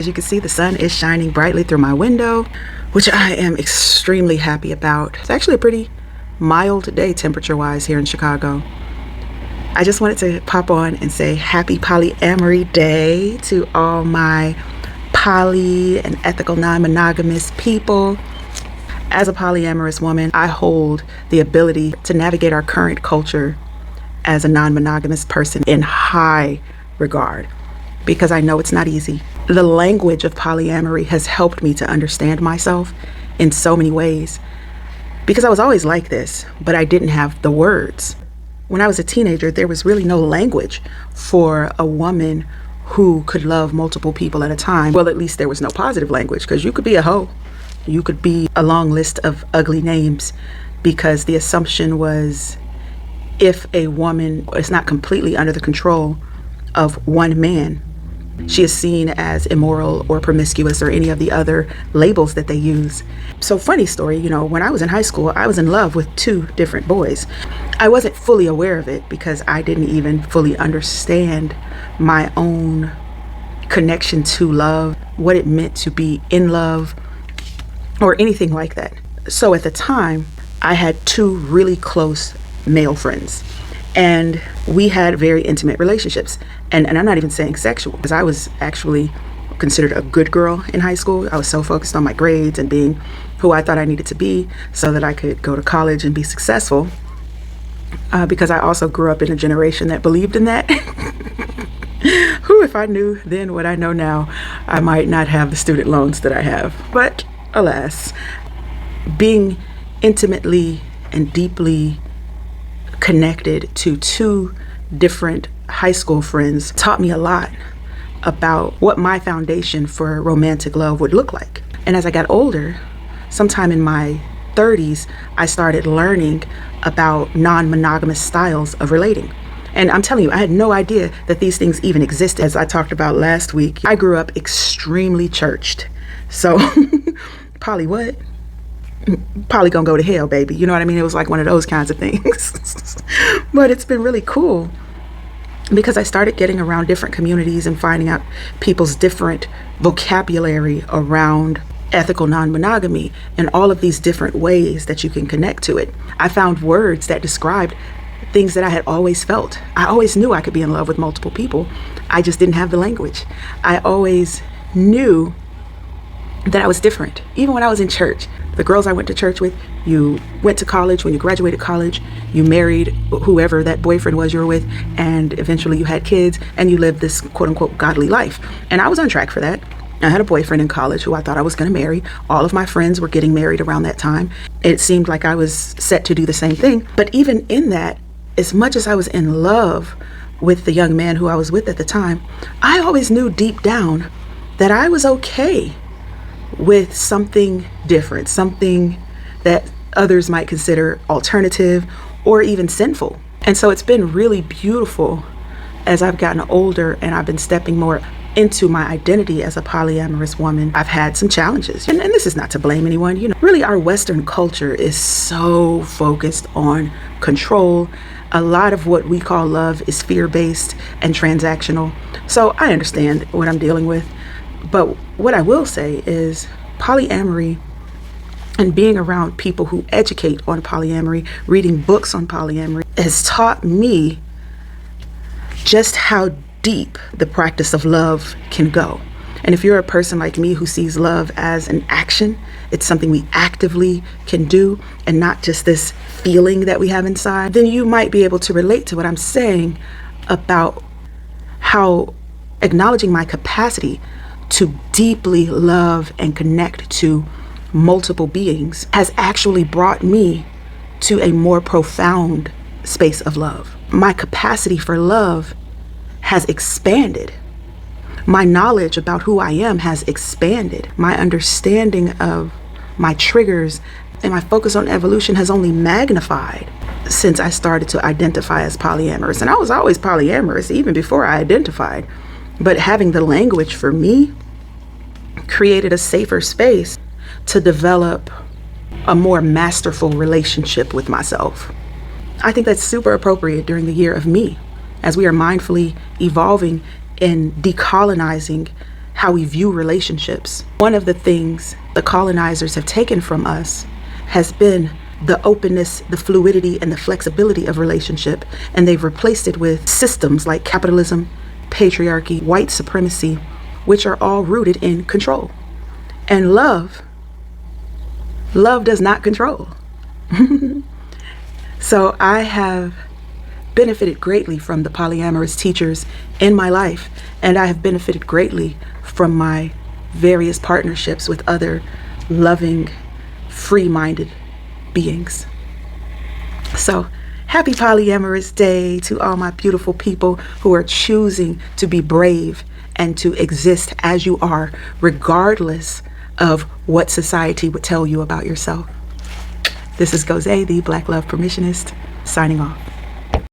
As you can see, the sun is shining brightly through my window, which I am extremely happy about. It's actually a pretty mild day temperature-wise here in Chicago. I just wanted to pop on and say happy Polyamory Day to all my poly and ethical non-monogamous people. As a polyamorous woman, I hold the ability to navigate our current culture as a non-monogamous person in high regard, because I know it's not easy. The language of polyamory has helped me to understand myself in so many ways, because I was always like this, but I didn't have the words. When I was a teenager, there was really no language for a woman who could love multiple people at a time. Well, at least there was no positive language, because you could be a hoe. You could be a long list of ugly names, because the assumption was if a woman is not completely under the control of one man, she is seen as immoral or promiscuous or any of the other labels that they use. So funny story, when I was in high school, I was in love with 2 different boys. I wasn't fully aware of it because I didn't even fully understand my own connection to love, what it meant to be in love, or anything like that. So at the time, I had 2 really close male friends, and we had very intimate relationships. And I'm not even saying sexual, because I was actually considered a good girl in high school. I was so focused on my grades and being who I thought I needed to be so that I could go to college and be successful, because I also grew up in a generation that believed in that. Who, if I knew then what I know now, I might not have the student loans that I have. But alas, being intimately and deeply connected to 2 different high school friends taught me a lot about what my foundation for romantic love would look like. And as I got older, sometime in my 30s, I started learning about non-monogamous styles of relating. And I'm telling you, I had no idea that these things even existed. As I talked about last week, I grew up extremely churched. So, poly what? Poly gonna go to hell, baby. You know what I mean? It was like one of those kinds of things. But it's been really cool because I started getting around different communities and finding out people's different vocabulary around ethical non-monogamy and all of these different ways that you can connect to it. I found words that described things that I had always felt. I always knew I could be in love with multiple people. I just didn't have the language. I always knew that I was different. Even when I was in church, the girls I went to church with, you went to college. When you graduated college, you married whoever that boyfriend was you were with, and eventually you had kids and you lived this quote unquote godly life. And I was on track for that. I had a boyfriend in college who I thought I was going to marry. All of my friends were getting married around that time. It seemed like I was set to do the same thing. But even in that, as much as I was in love with the young man who I was with at the time, I always knew deep down that I was okay with something different, something that others might consider alternative or even sinful. And so it's been really beautiful as I've gotten older and I've been stepping more into my identity as a polyamorous woman. I've had some challenges, and this is not to blame anyone. Really our Western culture is so focused on control. A lot of what we call love is fear-based and transactional. So I understand what I'm dealing with. But what I will say is polyamory and being around people who educate on polyamory, reading books on polyamory, has taught me just how deep the practice of love can go. And if you're a person like me who sees love as an action, it's something we actively can do and not just this feeling that we have inside, then you might be able to relate to what I'm saying about how acknowledging my capacity to deeply love and connect to multiple beings has actually brought me to a more profound space of love. My capacity for love has expanded. My knowledge about who I am has expanded. My understanding of my triggers and my focus on evolution has only magnified since I started to identify as polyamorous. And I was always polyamorous even before I identified. But having the language for me created a safer space to develop a more masterful relationship with myself. I think that's super appropriate during the year of me, as we are mindfully evolving and decolonizing how we view relationships. One of the things the colonizers have taken from us has been the openness, the fluidity, and the flexibility of relationship, and they've replaced it with systems like capitalism, patriarchy, white supremacy, which are all rooted in control. And love does not control. So I have benefited greatly from the polyamorous teachers in my life, and I have benefited greatly from my various partnerships with other loving, free-minded beings. So happy polyamorous day to all my beautiful people who are choosing to be brave and to exist as you are, regardless of what society would tell you about yourself. This is Goze, the Black Love Permissionist, signing off.